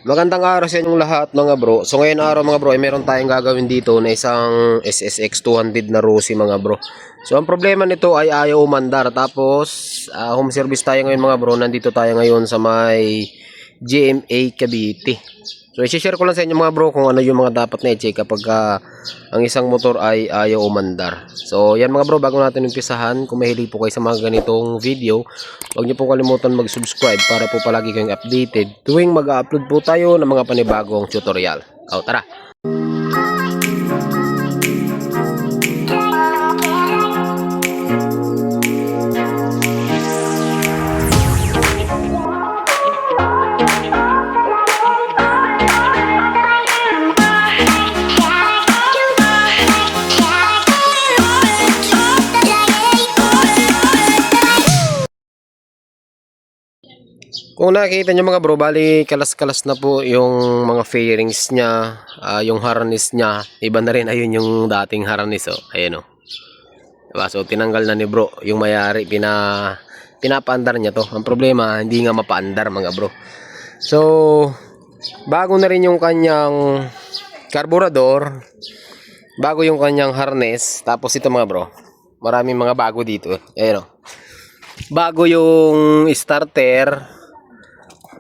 Magandang araw sa inyong lahat mga bro. So ngayon araw mga bro ay meron tayong gagawin dito na isang SSX 200 na Rossi mga bro. So ang problema nito ay ayaw umandar. Tapos home service tayo ngayon mga bro. Nandito tayo ngayon sa may GMA Cavite. So i-share ko lang sa inyo mga bro kung ano yung mga dapat na i-check kapag ang isang motor ay ayaw umandar. So yan mga bro, bago natin umpisahan, kung mahilig po kayo sa mga ganitong video, huwag niyo po kalimutan mag-subscribe para po palagi kayong updated tuwing mag-upload po tayo ng mga panibagong tutorial. O tara! Kung nakikita nyo mga bro, bali kalas-kalas na po yung mga fairings nya, yung harness nya. Iba na rin, ayun yung dating harness, oh. Ayan, oh. Diba? So tinanggal na ni bro yung mayari, pinapaandar niya to. Ang problema, hindi nga mapaandar mga bro. So bago na rin yung kanyang carburetor, bago yung kanyang harness. Tapos ito mga bro, maraming mga bago dito. Ayan, oh. Bago yung starter,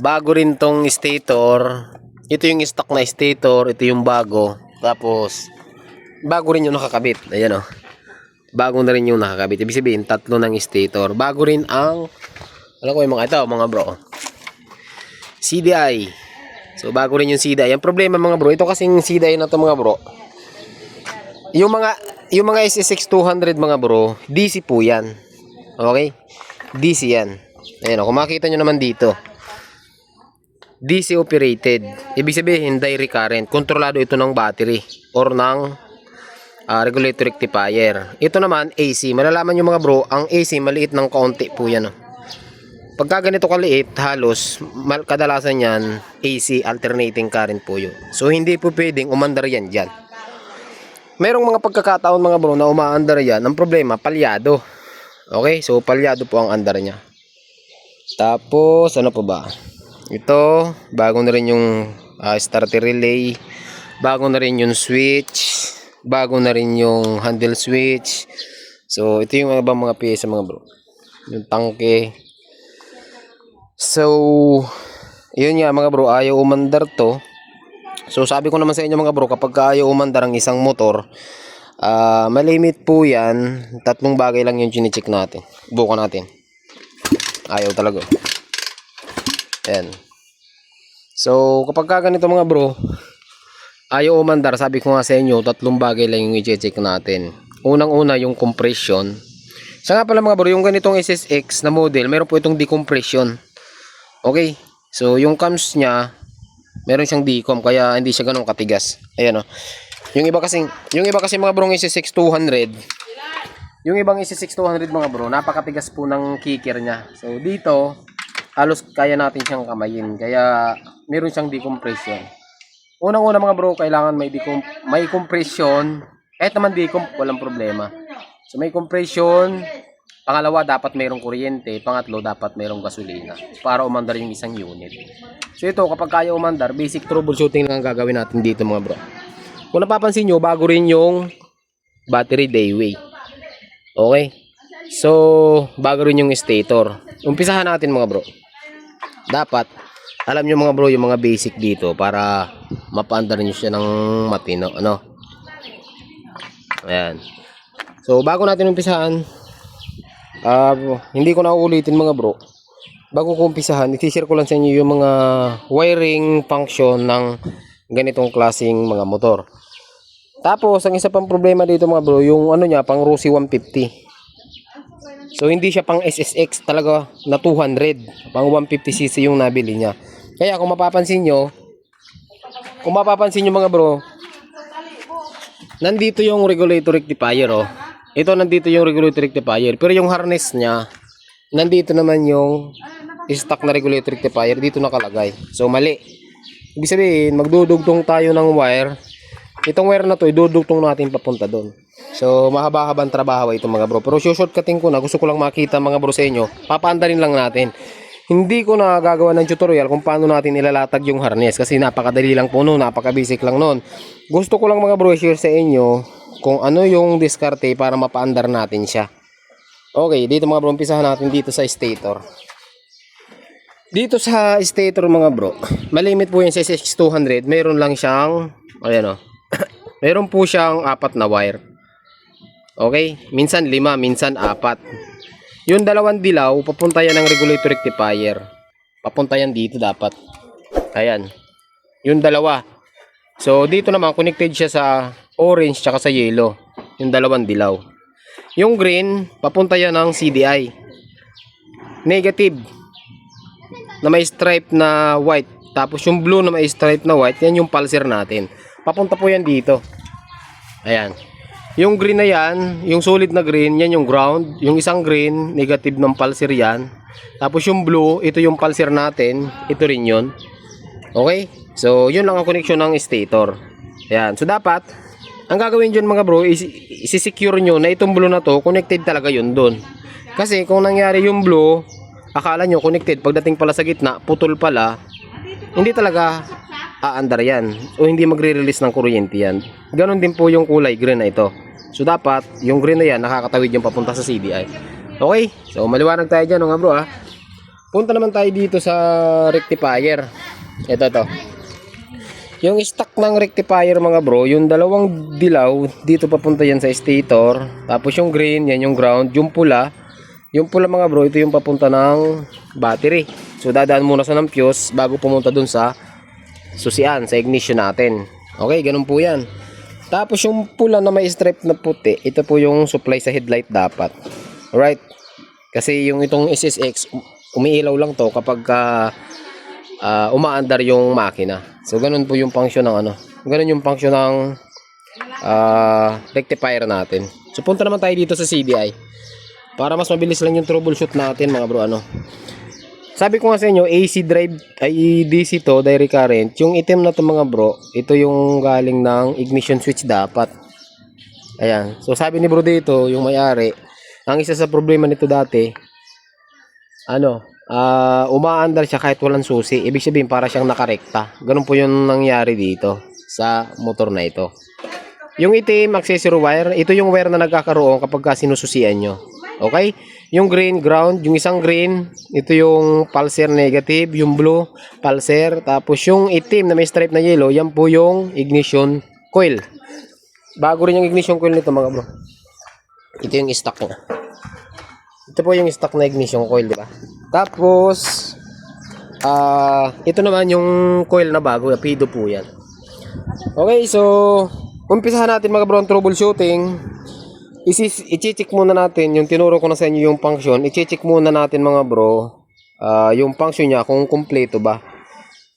bago rin tong stator. Ito yung stock na stator, ito yung bago. Tapos bago rin yung nakakabit. Ayan, oh. Bago na rin yung nakakabit. Ibig sabihin tatlo ng stator. Bago rin ang, alam ko yung mga ito mga bro, CDI. So bago rin yung CDI. Ang problema mga bro, ito kasing CDI na to mga bro, yung mga SSX 200 mga bro, DC po yan. Okay, DC yan. Ayan, kung makita nyo naman dito, DC operated. Ibig sabihin direct current. Kontrolado ito ng battery or ng regulator rectifier. Ito naman AC. Malalaman nyo mga bro, ang AC maliit ng kaunti po yan, oh. Pagka ganito kaliit, halos kadalasan yan AC, alternating current po yun. So hindi po pwedeng umandar yan dyan. Merong mga pagkakataon mga bro na umaandar yan. Ang problema, palyado. Okay, so palyado po ang andar nya. Tapos ano po ba? Ito, bago na rin yung starter relay, bago na rin yung switch, bago na rin yung handle switch. So ito yung ibang mga piyesa mga bro, yung tangke. So yun nga mga bro, ayaw umandar to. So sabi ko naman sa inyo mga bro, kapag ayaw umandar ang isang motor, malimit po yan. Tatlong bagay lang yung chine-check natin. Bukan natin. Ayaw talaga. Ayan. So kapag ganito mga bro, ayaw umandar, sabi ko nga sa inyo, tatlong bagay lang yung i-check natin. Unang-una yung compression. Sa nga pala mga bro, yung ganitong SSX na model, meron po itong decompression. Okay, so yung cams nya, meron siyang decom, kaya hindi siya ganun katigas. Ayan, oh. Yung iba kasi mga bro, SSX 200, yung ibang SSX 200 mga bro, napakatigas po ng kicker nya. So dito, halos kaya natin siyang kamayin, kaya meron siyang decompression. Unang-una mga bro, kailangan may compression. Kahit naman decomp, walang problema. So may compression. Pangalawa, dapat mayroong kuryente. Pangatlo, dapat mayroong gasolina para umandar yung isang unit. So ito, kapag kaya umandar, basic troubleshooting lang ang gagawin natin dito mga bro. Kung napapansin nyo, bago rin yung battery dayway. Okay, so bago rin yung stator. Umpisahan natin mga bro. Dapat alam nyo mga bro yung mga basic dito para mapaandar nyo siya ng matino, ano. Ayan. So bago natin umpisahan, hindi ko na uulitin mga bro. Bago ko umpisahan, i-share ko lang sa inyo yung mga wiring function ng ganitong klaseng mga motor. Tapos ang isa pang problema dito mga bro, yung ano niya, pang Rossi 150. So hindi siya pang SSX talaga na 200, pang 150cc yung nabili niya. Kaya kung mapapansin nyo mga bro, nandito yung regulator rectifier, oh. Ito nandito yung regulator rectifier, pero yung harness niya, nandito naman yung stock na regulator rectifier, dito nakalagay. So mali. Ibig sabihin, magdudugtong tayo ng wire. Itong wire na to, idudugtong natin papunta doon. So mahaba-habang trabaho ito mga bro. Pero shortcutin ko na, gusto ko lang makita mga bro sa inyo. Papaandarin lang natin. Hindi ko na gagawa ng tutorial kung paano natin ilalatag yung harness kasi napakadali lang po noon, napaka-basic lang noon. Gusto ko lang mga bro share sa inyo kung ano yung diskarte para mapaandar natin siya. Okay, dito mga bro, umpisahan natin dito sa stator. Dito sa stator mga bro, malimit po yung sa SX200, mayroon lang siyang, ayan o, mayroon po siyang 4 na wire. Okay, minsan 5, minsan 4. Yung 2 dilaw, papunta yan ng regulator rectifier. Papunta yan dito dapat. Ayan, yung 2. So dito naman, connected siya sa orange tsaka sa yellow. Yung 2 dilaw. Yung green, papunta yan ng CDI. Negative na may stripe na white. Tapos yung blue na may stripe na white, yan yung pulser natin. Papunta po yan dito. Ayan. Yung green na yan, yung solid na green, yan yung ground. Yung isang green, negative ng pulser yan. Tapos yung blue, ito yung pulser natin. Ito rin yun. Okay? So, yun lang ang connection ng stator. Ayan. So, dapat, ang gagawin dyan mga bro, isi-secure nyo na itong blue na to, connected talaga yun dun. Kasi kung nangyari yung blue, akala nyo connected, pagdating pala sa gitna, putol pala, hindi talaga aandar yan. O hindi magre-release ng kuryente yan. Ganon din po yung kulay green na ito. So dapat, yung green na yan, nakakatawid yung papunta sa CDI. Okay? So maliwanag tayo dyan mga bro ha. Punta naman tayo dito sa rectifier. Ito. Yung stock ng rectifier mga bro, yung 2 dilaw, dito papunta yan sa stator. Tapos yung green, yan yung ground. Yung pula mga bro, ito yung papunta ng battery. So dadaan muna sa ng fuse bago pumunta dun sa susian, sa ignition natin. Okay, ganun po yan. Tapos yung pula na may stripe na puti, ito po yung supply sa headlight dapat. Alright? Kasi yung itong SSX, umiilaw lang to kapag umaandar yung makina. So ganun po yung function ng ganun yung function ng rectifier natin. So punta naman tayo dito sa CDI. Para mas mabilis lang yung troubleshoot natin mga bro Sabi ko nga sa inyo, AC drive ay DC to, direct current. Yung item na to mga bro, ito yung galing ng ignition switch dapat. Ayan. So sabi ni bro dito, yung may-ari, ang isa sa problema nito dati, umaandar siya kahit walang susi. Ibig sabihin para siyang nakarekta. Ganun po yung nangyari dito sa motor na ito. Yung itim accessory wire, ito yung wire na nagkakaroon kapag sinususian nyo. Okay? Yung green, ground. Yung isang green, ito yung pulser negative. Yung blue, pulser. Tapos yung itim na may stripe na yellow, yan po yung ignition coil. Bago rin yung ignition coil nito mga bro. Ito yung stock niya. Ito po yung stock na ignition coil, di ba? Tapos, ito naman yung coil na bago. Pido po yan. Okay, so umpisahan natin mga bro ang troubleshooting. I-check muna natin yung tinuro ko na sa inyo yung function. I-check muna natin mga bro yung function niya kung kumpleto ba.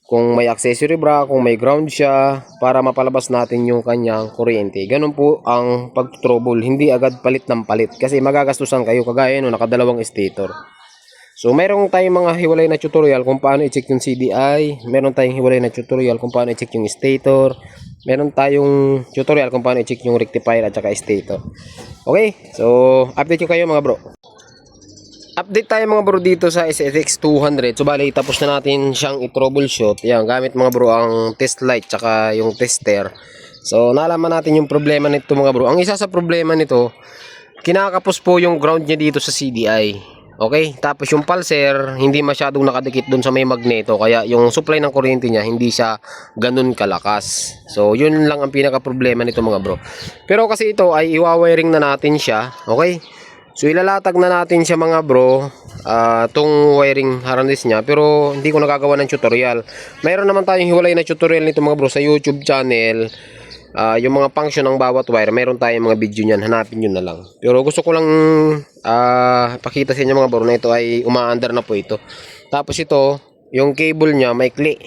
Kung may accessory bra, kung may ground siya, para mapalabas natin yung kanyang kuryente. Ganun po ang pag-trouble. Hindi agad palit ng palit kasi magagastusan kayo kagaya no nakadalawang stator. So meron tayong mga hiwalay na tutorial kung paano i-check yung CDI. Meron tayong hiwalay na tutorial kung paano i-check yung stator. Meron tayong tutorial kung paano i-check yung rectifier at saka stator. Okay, so update ko kayo mga bro. Update tayo mga bro dito sa SSX 200. So bali tapos na natin siyang i-troubleshoot. Yan, gamit mga bro ang test light tsaka yung tester. So nalaman natin yung problema nito mga bro. Ang isa sa problema nito, kinakapos po yung ground niya dito sa CDI. Okay, tapos yung pulser hindi masyadong nakadikit dun sa may magneto, kaya yung supply ng kuryente niya hindi siya ganun kalakas. So yun lang ang pinaka problema nito mga bro. Pero kasi ito ay iwa-wiring na natin siya. Okay, so ilalatag na natin siya mga bro, tong wiring harness niya, pero hindi ko nagagawa ng tutorial. Mayroon naman tayong hiwalay na tutorial nito mga bro sa YouTube channel. Yung mga function ng bawat wire, meron tayong mga video niyan, hanapin nyo na lang. Pero gusto ko lang pakita sa inyo mga bro na ito ay umaandar na po ito. Tapos ito, yung cable niya maikli.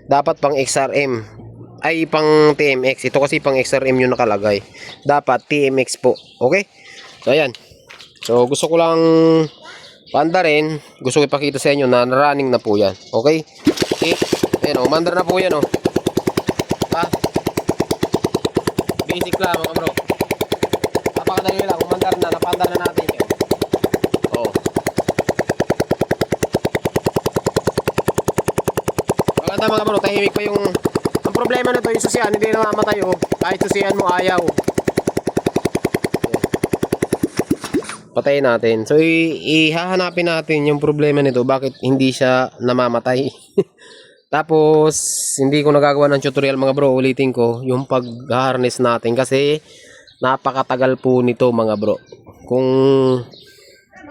Dapat pang XRM ay pang TMX. Ito kasi pang XRM yung nakalagay. Dapat TMX po. Okay? So ayan. So gusto ko lang paandarin. Gusto ko ipakita sa inyo na running na po yan. Okay? Okay? Ayan o, umandar na po yan o. Basic lang mga bro. Napakadali lang, umandar na, napandar na natin yun. Oh. ganda mga bro, tahimik pa yung... Ang problema nito yung susian, hindi namamatay oh. Kahit susian mo ayaw. Patayin natin. So ihahanapin natin yung problema nito, bakit hindi siya namamatay. Tapos hindi ko nagagawa ng tutorial mga bro, ulitin ko yung pag-harness natin kasi napakatagal po nito mga bro.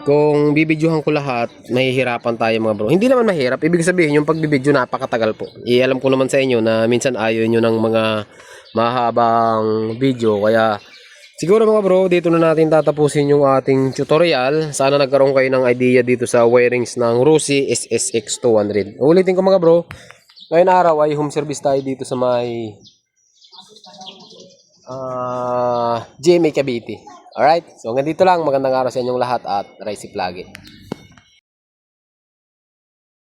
Kung bibidyohan ko lahat, mahihirapan tayo mga bro. Hindi naman mahirap, ibig sabihin yung pagbibidyo napakatagal po. Alam ko naman sa inyo na minsan ayaw nyo ng mga mahabang video. Kaya siguro mga bro, dito na natin tatapusin yung ating tutorial. Sana nagkaroon kayo ng idea dito sa wirings ng Rusi SSX200. Ulitin ko mga bro, ngayon araw ay home service tayo dito sa may GMA Cavite. Alright, so hanggang dito lang. Magandang araw sa inyong lahat at rise lagi.